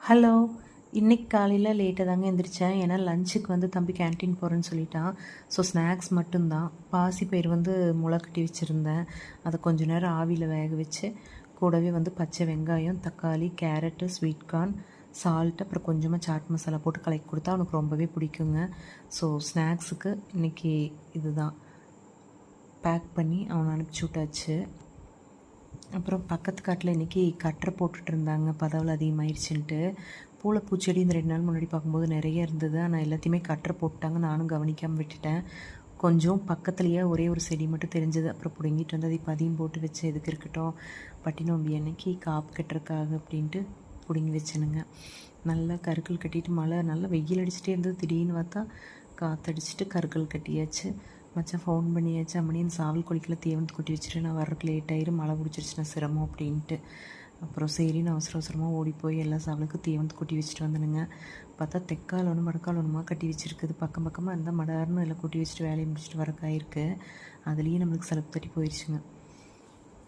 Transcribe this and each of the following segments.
Hello. இன்னைக்கு காலையில் லேட்டாக தாங்க எந்திரிச்சேன். ஏன்னா லஞ்சுக்கு வந்து தம்பி கேன்டீன் போகிறேன்னு சொல்லிட்டான். ஸோ ஸ்நாக்ஸ் மட்டும்தான். பாசிப்பயிறு வந்து முளை கட்டி வச்சுருந்தேன். அதை கொஞ்ச நேரம் ஆவியில் வேக வச்சு கூடவே வந்து பச்சை வெங்காயம், தக்காளி, கேரட்டு, ஸ்வீட் கார்ன், சால்ட், அப்புறம் கொஞ்சமாக சாட் மசாலா போட்டு கலக்கி கொடுத்தா அவனுக்கு ரொம்பவே பிடிக்குங்க. ஸோ ஸ்நாக்ஸுக்கு இன்றைக்கி இதுதான் பேக் பண்ணி அவனை அனுப்பிச்சி விட்டாச்சு. அப்புறம் பக்கத்து காட்டில் இன்றைக்கி கட்டரை போட்டுட்டு இருந்தாங்க, பதவல் அதிகமாகிடுச்சுன்ட்டு. பூளை பூச்செடி இந்த 2 நாள் முன்னாடி பார்க்கும்போது நிறைய இருந்தது. ஆனால் எல்லாத்தையுமே கட்டரை போட்டாங்க. நானும் கவனிக்காமல் விட்டுட்டேன். கொஞ்சம் பக்கத்துலேயே ஒரே ஒரு செடி மட்டும் தெரிஞ்சது. அப்புறம் பிடுங்கிட்டு வந்து அதை பதியம் போட்டு வச்சு எதுக்கு இருக்கட்டும், பட்டி நோம்பி அன்னைக்கு காப்பு கட்டுறதுக்காக அப்படின்ட்டு பிடுங்கி வச்சனுங்க. நல்லா கருக்கள் கட்டிட்டு மழை நல்லா வெயில் அடிச்சுட்டே இருந்தது. திடீர்னு பார்த்தா காற்றடிச்சிட்டு கருக்கள் கட்டியாச்சு. மச்சான் ஃபோன் பண்ணியாச்சு, அம்மனியும் சாவல் கொலிக்கில் தீவனத்து கொட்டி வச்சுட்டு நான் வர்றதுக்கு லேட் ஆயிரும், மழை பிடிச்சிருச்சுன்னா சிரமம் அப்படின்ட்டு. அப்புறம் சரின்னு அவசரமாக ஓடி போய் எல்லா சாவலுக்கும் தீவனத்து கொட்டி வச்சுட்டு வந்தனுங்க. பார்த்தா தெக்கால் ஒன்று மடக்கால் ஒன்றுமா கட்டி வச்சுருக்குது. பக்கமாக இருந்தால் மடார்னு எல்லாம் கொட்டி வச்சுட்டு வேலையை முடிச்சுட்டு வரக்காயிருக்கு. அதுலேயும் நம்மளுக்கு சலுப்பு தட்டி போயிடுச்சுங்க.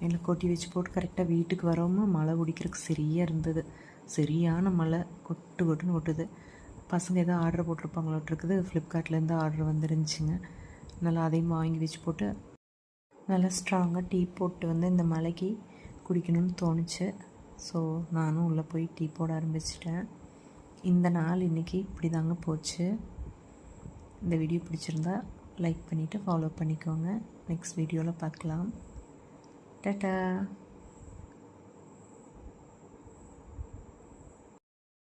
எல்லாம் கொட்டி வச்சு போட்டு கரெக்டாக வீட்டுக்கு வரோமோ மழை பிடிக்கிறதுக்கு சரியாக இருந்தது. சரியான மழை கொட்டுன்னு கொட்டுது. பசங்க ஏதோ ஆர்டர் போட்டிருப்பாங்களோட்டு ஃப்ளிப்கார்ட்லேருந்து ஆர்டர் வந்துருந்துச்சுங்க. நல்லா அதையும் வாங்கி வச்சு போட்டு நல்லா ஸ்ட்ராங்காக டீ போட்டு வந்து இந்த மலைக்கு குடிக்கணும்னு தோணுச்சு. ஸோ நானும் உள்ளே போய் டீ போட ஆரம்பிச்சிட்டேன். இந்த நாள் இன்றைக்கி இப்படி தாங்க போச்சு. இந்த வீடியோ பிடிச்சிருந்தா லைக் பண்ணிவிட்டு ஃபாலோ பண்ணிக்கோங்க. நெக்ஸ்ட் வீடியோவில் பார்க்கலாம். டாடா.